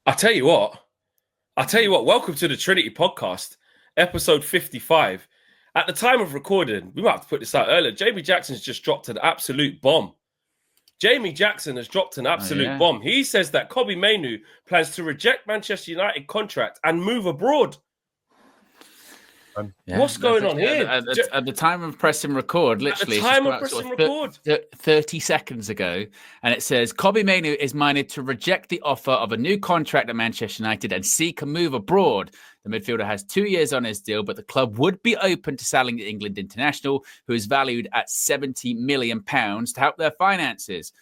I tell you what. Welcome to the Trinity Podcast, episode 55. At the time of recording, we might have to put this out earlier. Jamie Jackson's just dropped an absolute bomb. Jamie Jackson has dropped an absolute bomb. He says that Kobbie Mainoo plans to reject Manchester United contract and move abroad. What's going on here? At the time of pressing record, literally, 30 seconds ago, and it says Kobbie Mainoo is minded to reject the offer of a new contract at Manchester United and seek a move abroad. The midfielder has 2 years on his deal, but the club would be open to selling the England international, who is valued at £70 million to help their finances.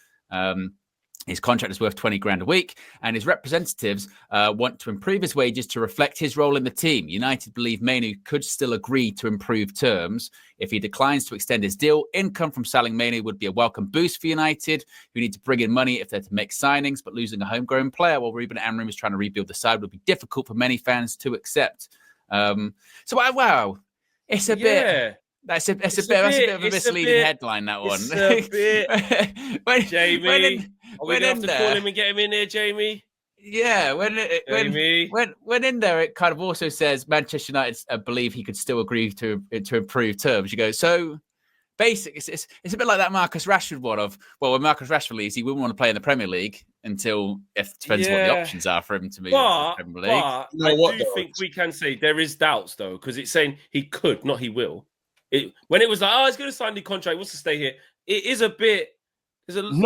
His contract is worth 20 grand a week, and his representatives want to improve his wages to reflect his role in the team. United believe Mainoo could still agree to improved terms. If he declines to extend his deal, income from selling Mainoo would be a welcome boost for United, who need to bring in money if they're to make signings, but losing a homegrown player while Ruben Amorim is trying to rebuild the side would be difficult for many fans to accept. Wow, it's a bit... That's a bit of a misleading headline, that one. It's a bit. Jamie, are we going to have to call him and get him in there, Jamie? Yeah, when in there, it kind of also says Manchester United believe he could still agree to improve terms. You go, so basically, it's a bit like that Marcus Rashford one of, well, when Marcus Rashford leaves, he wouldn't want to play in the Premier League until it depends what the options are for him to move to the Premier League. But I do think we can say there is doubts, though, because it's saying he could, not he will. When it was like, he's going to sign the contract, wants to stay here. It is a bit. This is a thing.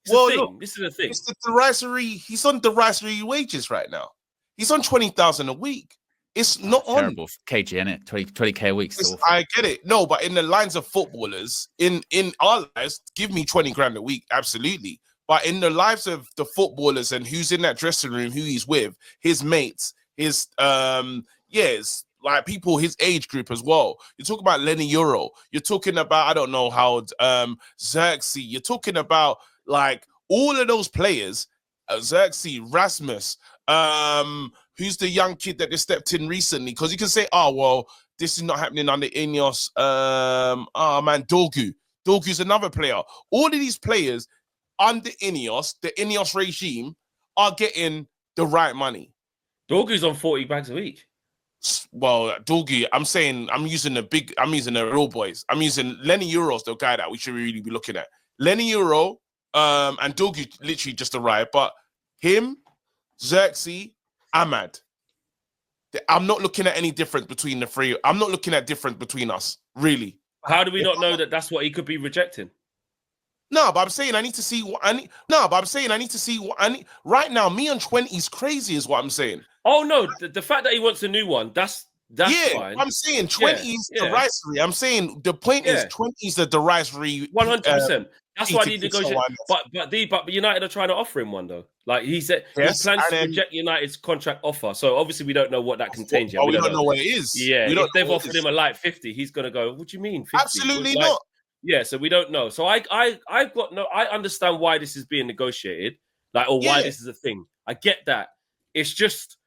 It's the derisory. He's on derisory wages right now. He's on 20,000 a week. It's not on terrible KG, isn't it? 20k a week. I get it. No, but in the lines of footballers, in our lives, give me 20 grand a week, absolutely. But in the lives of the footballers and who's in that dressing room, who he's with, his mates, his like people his age group as well. You're talking about Lenny Euro. You're talking about, I don't know how, Xerxes. You're talking about like all of those players, Xerxes, Rasmus, who's the young kid that they stepped in recently? Because you can say, this is not happening under INEOS. Dorgu. Dorgu's another player. All of these players under INEOS, the INEOS regime, are getting the right money. Dorgu's on 40 bags a week. Well, Dorgu, I'm using the real boys. I'm using Lenny Euro's the guy that we should really be looking at. Lenny Euro, and Dorgu literally just arrived, but him, Xerxes, Ahmad. I'm not looking at any difference between the three. I'm not looking at difference between us, really. How do we not know that that's what he could be rejecting? No, but I'm saying I need to see what I need. No, but I'm saying I need to see what I need. Right now, me on 20 is crazy, is what I'm saying. Oh no, the fact that he wants a new one, that's fine. I'm saying 20 is derisory. I'm saying the point is 20 is the derisory. 100%. That's why I need to negotiate. But United are trying to offer him one though. Like he said, he plans to reject United's contract offer. So obviously we don't know what that contains yet. We don't know what it is. Yeah, if they've offered him a light 50, he's gonna go, what do you mean 50? Absolutely not. Yeah, so we don't know. So I understand why this is being negotiated, why this is a thing. I get that. It's just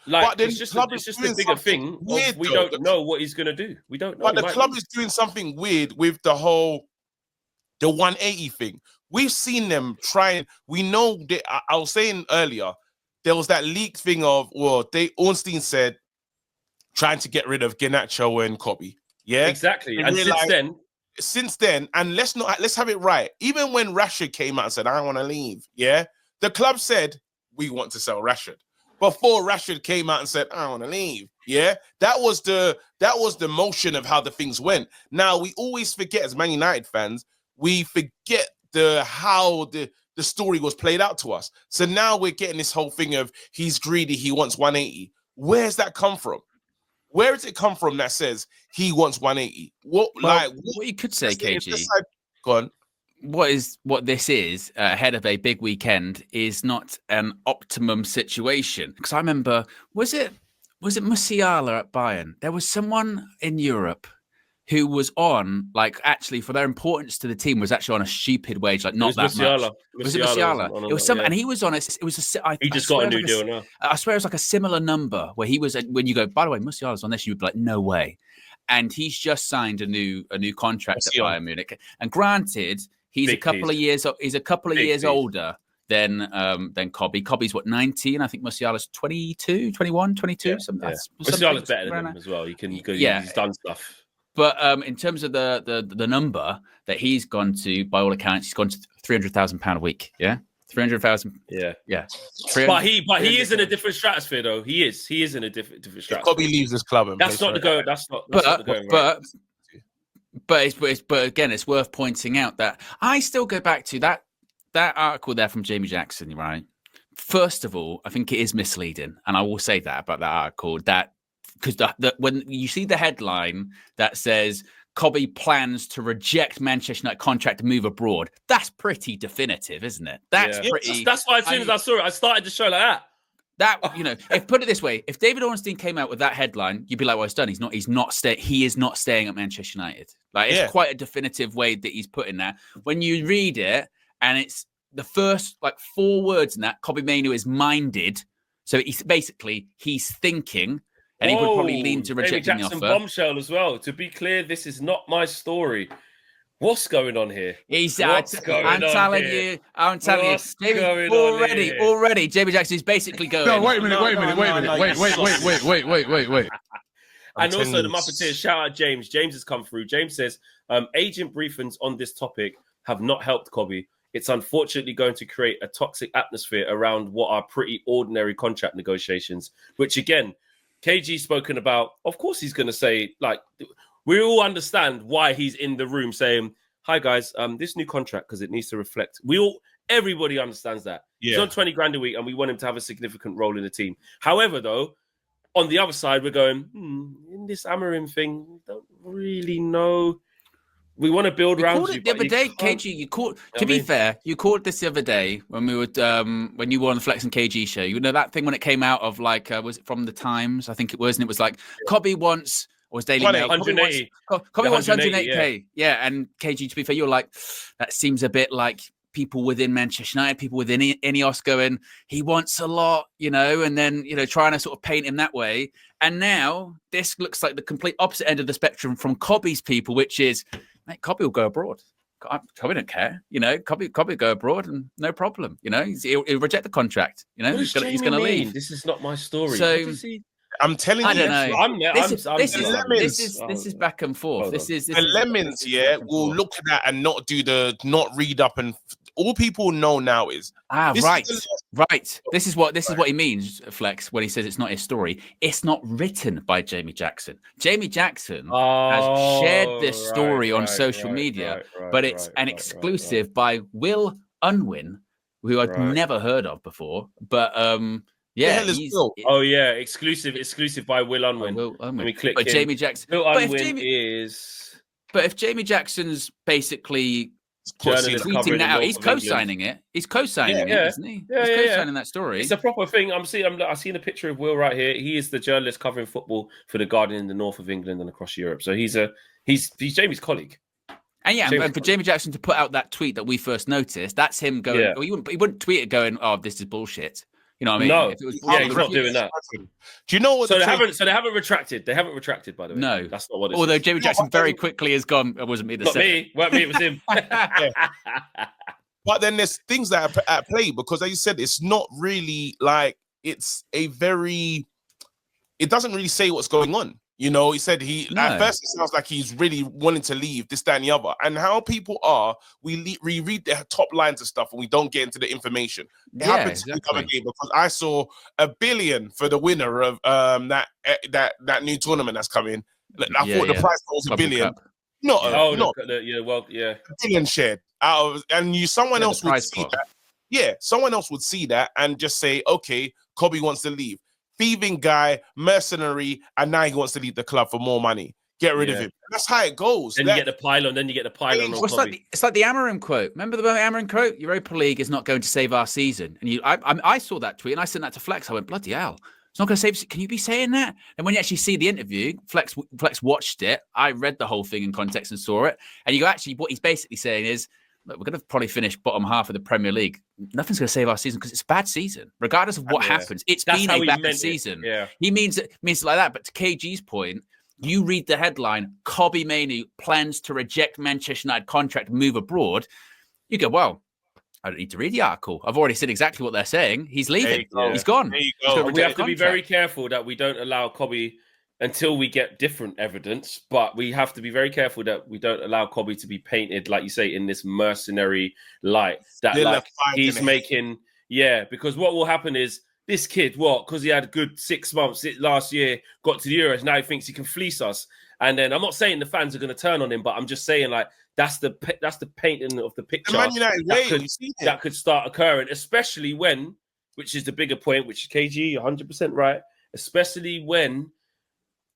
like it's just a bigger thing. We don't know what he's gonna do. We don't know. But the club is doing something weird with the 180 thing. We've seen them trying. We know that I was saying earlier, there was that leaked thing of Ornstein said trying to get rid of Garnacho and Kobbie. Yeah, exactly. And since then, and let's have it right. Even when Rashford came out and said, I want to leave, the club said, we want to sell Rashford. Before Rashford came out and said, I want to leave, that was the motion of how the things went. Now, we always forget, as Man United fans, we forget how the story was played out to us. So now we're getting this whole thing of he's greedy, he wants 180. Where's that come from? Where does it come from that says he wants 180? What you could say, KG? Go on. What this is ahead of a big weekend is not an optimum situation. Because I remember, was it Musiala at Bayern? There was someone in Europe who was on, actually for their importance to the team, was actually on a stupid wage, not that much. Was it Musiala? It was some, and he was on it. It was he just got a new deal now. I swear it was like a similar number where he was. When you go, by the way, Musiala's on this, you'd be like, no way. And he's just signed a new contract at Bayern Munich. And granted, he's a couple of years older. than Kobbie. Kobbie's what, 19? I think Musiala's 22, 21, 22. Musiala's better than him as well. He can go. Yeah. He's done stuff. But in terms of the number that he's gone to, by all accounts, he's gone to £300,000 a week. Yeah, 300,000. Yeah. But he is in a different stratosphere, though. He is in a different stratosphere. If Kobbie leaves this club, and that's not the go. That's not the going. But again, it's worth pointing out that I still go back to that article there from Jamie Jackson. Right. First of all, I think it is misleading, and I will say that about that article. Because when you see the headline that says Kobbie plans to reject Manchester United contract to move abroad, that's pretty definitive, isn't it? That's pretty. That's why as soon as I saw it, I started the show like that. If put it this way, if David Ornstein came out with that headline, you'd be like, "Well, it's done. He is not staying at Manchester United." Like it's quite a definitive way that he's putting that. When you read it, and it's the first 4 words in that, Kobbie Mainoo is minded. So he's thinking. And he would probably lean to rejecting the offer. Bombshell as well. To be clear, this is not my story. What's going on here? I'm telling you. Already, Jamie Jackson is basically going. No, wait a minute. Wait. And also the Muppeteers, shout out James. James has come through. James says, agent briefings on this topic have not helped Kobbie. It's unfortunately going to create a toxic atmosphere around what are pretty ordinary contract negotiations, which again, KG's spoken about. Of course, he's going to say, we all understand why he's in the room saying, "Hi guys, this new contract because it needs to reflect." Everybody understands that. He's on 20 grand a week, and we want him to have a significant role in the team. However, though, on the other side, we're going in this Amorim thing. We don't really know. We want to build around you. The other day, KG, you called. To be fair, you called this the other day when we were when you were on the Flex and KG show. You know that thing when it came out of was it from the Times? I think it was, and it was like Kobbie wants, or was Daily Mail? 180. Kobbie wants 108k. Yeah, and KG, to be fair, you're like, that seems a bit like people within Manchester United, people within INEOS going, he wants a lot, and then trying to sort of paint him that way. And now this looks like the complete opposite end of the spectrum from Kobbie's people, which is, mate, Kobbie will go abroad. Kobbie don't care. Kobbie will go abroad and no problem. He'll reject the contract. He's going to leave. This is not my story. So I'm telling you, I don't know. This is back and forth. The lemons, will look at that and not read up, and all people know now is right. This is what he means, Flex, when he says it's not his story. It's not written by Jamie Jackson. Jamie Jackson has shared this story on social media, but it's an exclusive by Will Unwin, who I'd never heard of before. But exclusive by Will Unwin. Let me click. But Jamie Jackson. Will Unwin is. But if Jamie Jackson's basically tweeting that out, he's co-signing it. He's co-signing it, isn't he? He's co-signing that story. It's a proper thing. I've seen a picture of Will right here. He is the journalist covering football for The Guardian in the north of England and across Europe. So he's Jamie's colleague. And and for Jamie Jackson to put out that tweet that we first noticed, that's him going. Yeah. Well, he wouldn't tweet it going, "Oh, this is bullshit." You know what I mean? No, he's not doing that. Do you know what? So they haven't retracted. They haven't retracted, by the way. No, that's not what it is. Although Jamie Jackson very quickly has gone. It wasn't me. Not me. Weren't me. It was him. But then there's things that are at play because, as you said, it's not really it's a very. It doesn't really say what's going on. He said at first it sounds like he's really wanting to leave, this, that, and the other. And how people are, we read the top lines of stuff and we don't get into the information. It happened to me the other day because I saw $1 billion for the winner of that new tournament that's coming. I thought the prize was $1 billion. $1 billion shared out of, and someone else would see that. Yeah, someone else would see that and just say, okay, Kobbie wants to leave. Thieving guy, mercenary, and now he wants to leave the club for more money. Get rid of him. That's how it goes. Then you get the pylon. It's like the Amorim quote. Remember the Amorim quote? Europa League is not going to save our season. And I saw that tweet and I sent that to Flex. I went, bloody hell. It's not going to save. Can you be saying that? And when you actually see the interview, Flex watched it. I read the whole thing in context and saw it. And what he's basically saying is, look, we're going to probably finish bottom half of the Premier League. Nothing's going to save our season because it's a bad season. Regardless of what happens, it's been a bad season. Yeah. He means it like that. But to KG's point, you read the headline, Kobbie Mainoo plans to reject Manchester United contract, move abroad. You go, well, I don't need to read the article. I've already said exactly what they're saying. He's leaving. He's gone. There you go. We have to be very careful that we don't allow Kobbie until we get different evidence. But we have to be very careful that we don't allow Kobbie to be painted, like you say, in this mercenary light that like he's making. Yeah, because what will happen is this kid, because he had a good 6 months last year, got to the Euros, now he thinks he can fleece us. And then I'm not saying the fans are going to turn on him, but I'm just saying like that's the painting of the picture that could start occurring, especially when, which is the bigger point, which is KG 100% right, especially when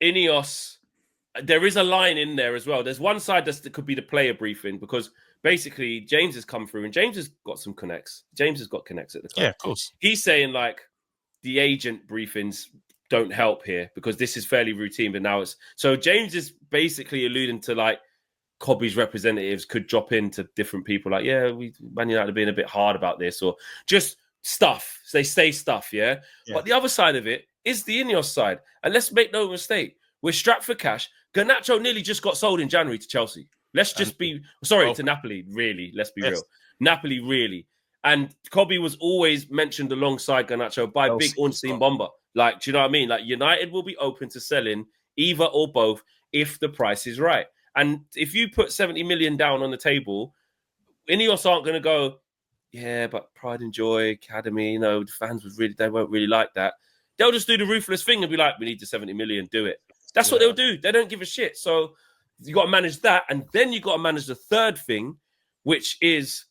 INEOS, there is a line in there as well. There's one side that could be the player briefing, because basically James has come through and James has got some connects. James has got connects at the club. Yeah, of course. He's saying like the agent briefings don't help here because this is fairly routine, but now it's so James is basically alluding to like Kobbie's representatives could drop into different people like, yeah, Man United are being a bit hard about this, or just stuff. They say stuff, yeah? But the other side of it is the INEOS side. And let's make no mistake, we're strapped for cash. Garnacho nearly just got sold in January to Chelsea. Let's just be to Napoli, really. Let's be real. Napoli, really. And Kobbie was always mentioned alongside Garnacho by big Unseen Bomber. Like, do you know what I mean? Like, United will be open to selling either or both if the price is right. And if you put 70 million down on the table, INEOS aren't going to go, yeah, but Pride and Joy, Academy, the fans they won't really like that. They'll just do the ruthless thing and be like, we need the 70 million, do it. That's what they'll do. They don't give a shit. So you got to manage that. And then you got to manage the third thing, which is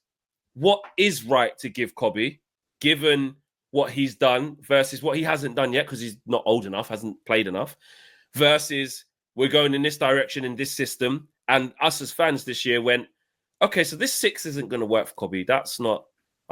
what is right to give Kobbie, given what he's done versus what he hasn't done yet because he's not old enough, hasn't played enough, versus we're going in this direction in this system. And us as fans this year went, okay, so this 6 isn't going to work for Kobbie. I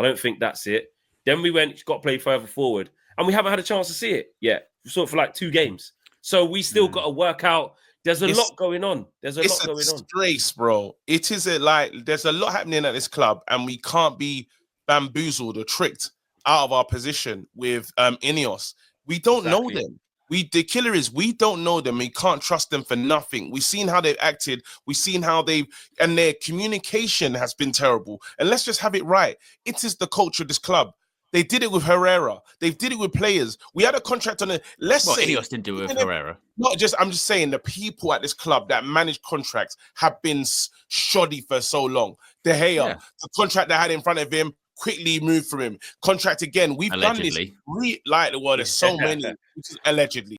don't think that's it. Then we went, got to play further forward. And we haven't had a chance to see it yet. Sort of for like 2 games. So we still got to work out. There's a lot going on. It's a disgrace, bro. It is there's a lot happening at this club and we can't be bamboozled or tricked out of our position with INEOS. We don't know them. The killer is we don't know them. We can't trust them for nothing. We've seen how they've acted. We've seen how and their communication has been terrible. And let's just have it right. It is the culture of this club. They did it with Herrera. They did it with players. We had a contract on it. Say INEOS didn't do it with Herrera. I'm just saying the people at this club that manage contracts have been shoddy for so long. De Gea, the contract they had in front of him, quickly moved from him. Contract again. We've done this. There's so many allegedly.